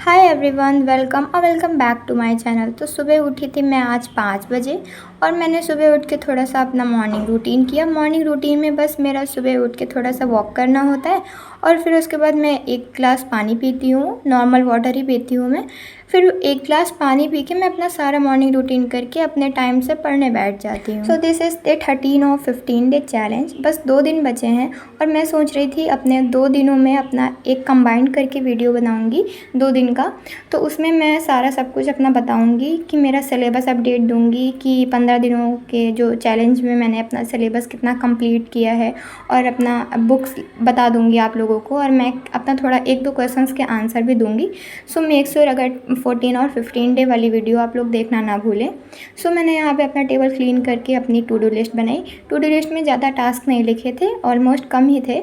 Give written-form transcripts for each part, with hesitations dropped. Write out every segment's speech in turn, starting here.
Hi everyone, welcome back to my channel. तो सुबह उठी थी मैं आज 5 बजे और मैंने सुबह उठ के थोड़ा सा अपना मॉर्निंग रूटीन किया। मॉर्निंग रूटीन में बस मेरा सुबह उठ के थोड़ा सा वॉक करना होता है और फिर उसके बाद मैं 1 ग्लास पानी पीती हूँ, नॉर्मल वाटर ही पीती हूँ मैं। फिर 1 ग्लास पानी पी के मैं अपना सारा मॉर्निंग रूटीन करके अपने टाइम से पढ़ने बैठ जाती हूँ। So this is day 13 of 15 day challenge. बस 2 दिन बचे हैं और मैं सोच रही थी अपने 2 दिनों में अपना एक कंबाइंड करके वीडियो बनाऊँगी 2 दिन का। तो उसमें मैं सारा सब कुछ अपना बताऊंगी कि मेरा सिलेबस अपडेट दूंगी कि 15 दिनों के जो चैलेंज में मैंने अपना सिलेबस कितना कंप्लीट किया है और अपना बुक्स बता दूंगी आप लोगों को, और मैं अपना थोड़ा 1-2 क्वेश्चंस के आंसर भी दूंगी। सो मेक श्योर अगर 14 और 15 डे वाली वीडियो आप लोग देखना ना भूलें। सो मैंने यहाँ पे अपना टेबल क्लीन करके अपनी टू डू लिस्ट बनाई। टू डू लिस्ट में ज़्यादा टास्क नहीं लिखे थे, ऑलमोस्ट कम ही थे।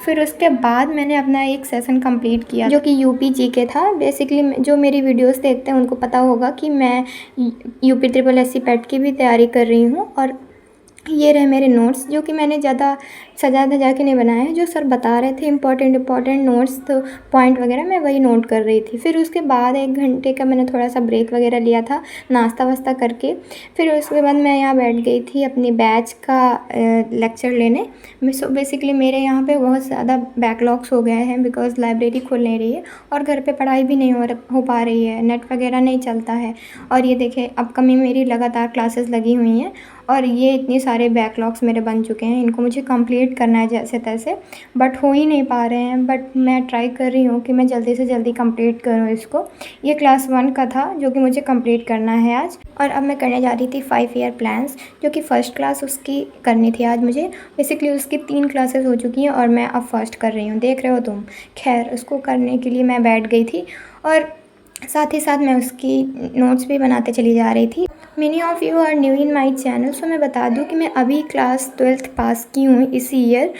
फिर उसके बाद मैंने अपना एक सेशन कंप्लीट किया जो कि यूपी जीके था। बेसिकली जो मेरी वीडियोस देखते हैं उनको पता होगा कि मैं यूपी ट्रिपल एससी पेट की भी तैयारी कर रही हूँ। और ये रहे मेरे नोट्स जो कि मैंने ज़्यादा सजा धजा के नहीं बनाए हैं, जो सर बता रहे थे इंपॉर्टेंट नोट्स, तो पॉइंट वगैरह मैं वही नोट कर रही थी। फिर उसके बाद 1 घंटे का मैंने थोड़ा सा ब्रेक वगैरह लिया था नाश्ता वास्ता करके। फिर उसके बाद मैं यहाँ बैठ गई थी अपनी बैच का लेक्चर लेने। सो बेसिकली मेरे यहाँ पे बहुत ज़्यादा बैकलॉग्स हो गए हैं बिकॉज़ लाइब्रेरी खुल नहीं रही है और घर पे पढ़ाई भी नहीं हो पा रही है, नेट वगैरह नहीं चलता है। और ये देखें अपकमिंग मेरी लगातार क्लासेस लगी हुई हैं और ये इतने सारे बैकलॉग्स मेरे बन चुके हैं। इनको मुझे कंप्लीट करना है जैसे तैसे, बट हो ही नहीं पा रहे हैं। बट मैं ट्राई कर रही हूँ कि मैं जल्दी से जल्दी कंप्लीट करूँ इसको। ये क्लास 1 का था जो कि मुझे कंप्लीट करना है आज। और अब मैं करने जा रही थी 5 ईयर प्लान्स, जो कि फ़र्स्ट क्लास उसकी करनी थी आज मुझे। बेसिकली उसकी 3 क्लासेस हो चुकी हैं और मैं अब फर्स्ट कर रही हूँ, देख रहे हो तुम। खैर, उसको करने के लिए मैं बैठ गई थी और साथ ही साथ मैं उसकी नोट्स भी बनाते चली जा रही थी। Many of you are new in my channel, so मैं बता दूं कि मैं अभी क्लास 12th पास की हूँ इसी ईयर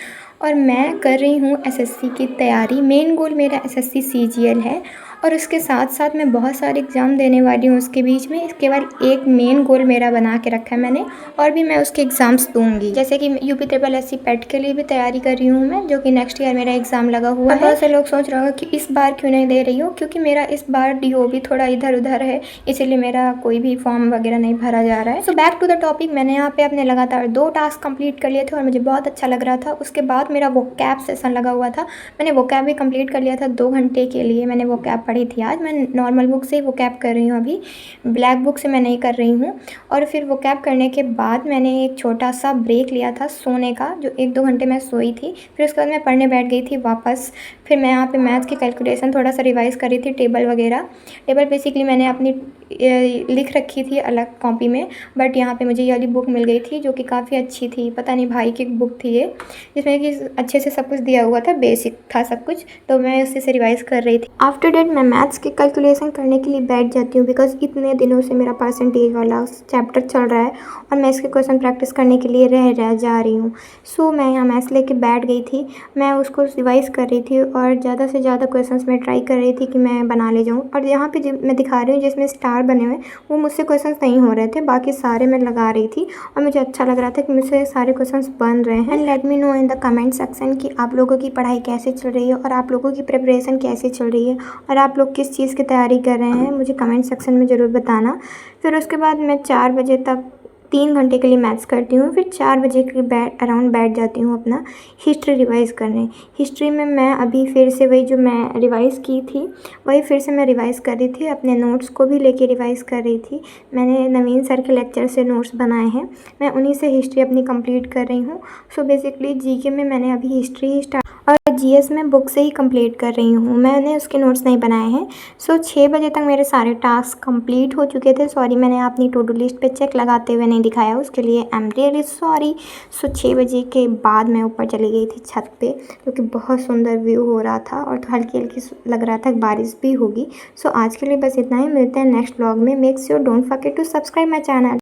और मैं कर रही हूँ एसएससी की तैयारी। मेन गोल मेरा एसएससी सीजीएल है और उसके साथ साथ मैं बहुत सारे एग्ज़ाम देने वाली हूँ उसके बीच में। केवल एक मेन गोल मेरा बना के रखा है मैंने, और भी मैं उसके एग्ज़ाम्स दूंगी। जैसे कि यूपी ट्रिपल एससी पेट के लिए भी तैयारी कर रही हूँ मैं, जो कि नेक्स्ट ईयर मेरा एग्ज़ाम लगा हुआ है। बहुत से लोग सोच रहे होंगे कि इस बार क्यों नहीं दे रही हूँ, क्योंकि मेरा इस बार डीओ थोड़ा इधर उधर है, इसीलिए मेरा कोई भी फॉर्म वगैरह नहीं भरा जा रहा है। So back to the topic, मैंने यहाँ पे अपने लगातार 2 टास्क कंप्लीट कर लिए थे और मुझे बहुत अच्छा लग रहा था। उसके बाद मेरा वोकैब सेशन लगा हुआ था, मैंने वोकैब भी कंप्लीट कर लिया था 2 घंटे के लिए। मैंने वोकैब पढ़ी थी आज। मैं नॉर्मल बुक से ही वोकैब कर रही हूँ अभी, ब्लैक बुक से मैं नहीं कर रही हूँ। और फिर वोकैब करने के बाद मैंने एक छोटा सा ब्रेक लिया था सोने का, जो 1-2 घंटे मैं सोई थी। फिर उसके बाद मैं पढ़ने बैठ गई थी वापस। फिर मैं यहाँ पे मैथ्स की कैलकुलेशन थोड़ा सा रिवाइज़ कर रही थी, टेबल वगैरह। टेबल बेसिकली मैंने अपनी लिख रखी थी अलग कॉपी में, बट यहाँ पे मुझे ये वाली बुक मिल गई थी जो कि काफ़ी अच्छी थी। पता नहीं भाई की बुक थी ये, जिसमें कि अच्छे से सब कुछ दिया हुआ था, बेसिक था सब कुछ, तो मैं उसी से रिवाइज़ कर रही थी। आफ्टर डेट मैं मैथ्स की कैलकुलेशन करने के लिए बैठ जाती हूँ बिकॉज इतने दिनों से मेरा परसेंटेज वाला चैप्टर चल रहा है और मैं इसके क्वेश्चन प्रैक्टिस करने के लिए रह जा रही हूँ। सो मैं यहाँ मैथ्स लेके बैठ गई थी, मैं उसको रिवाइज़ कर रही थी और ज़्यादा से ज़्यादा क्वेश्चंस मैं ट्राई कर रही थी कि मैं बना ले जाऊँ। और यहाँ पे मैं दिखा रही हूँ जिसमें स्टार बने हुए, वो मुझसे क्वेश्चंस नहीं हो रहे थे, बाकी सारे मैं लगा रही थी और मुझे अच्छा लग रहा था कि मुझसे सारे क्वेश्चंस बन रहे हैं। And let me know in the comment section कि आप लोगों की पढ़ाई कैसे चल रही है और आप लोगों की प्रिपरेशन कैसे चल रही है और आप लोग किस चीज़ की तैयारी कर रहे हैं, मुझे कमेंट सेक्शन में ज़रूर बताना। फिर उसके बाद मैं 4 बजे तक 3 घंटे के लिए मैथ्स करती हूँ। फिर 4 बजे के अराउंड बैठ जाती हूँ अपना हिस्ट्री रिवाइज़ करने। हिस्ट्री में मैं अभी फिर से वही जो मैं रिवाइज़ की थी वही फिर से मैं रिवाइज़ कर रही थी, अपने नोट्स को भी लेके रिवाइज़ कर रही थी। मैंने नवीन सर के लेक्चर से नोट्स बनाए हैं, मैं उन्हीं से हिस्ट्री अपनी कंप्लीट कर रही हूँ। सो बेसिकली जीके में मैंने अभी हिस्ट्री ही स्टार्ट और जीएस में बुक से ही कंप्लीट कर रही हूँ, मैंने उसके नोट्स नहीं बनाए हैं। सो 6 बजे तक मेरे सारे टास्क कंप्लीट हो चुके थे। सॉरी, मैंने अपनी टू डू लिस्ट पे चेक लगाते हुए नहीं दिखाया, उसके लिए आई एम रियली सॉरी। सो 6 बजे के बाद मैं ऊपर चली गई थी छत पे, क्योंकि बहुत सुंदर व्यू हो रहा था और हल्की हल्की लग रहा था बारिश भी होगी। सो आज के लिए बस इतना ही, मिलते हैं नेक्स्ट व्लॉग में। Make sure don't forget to subscribe my channel.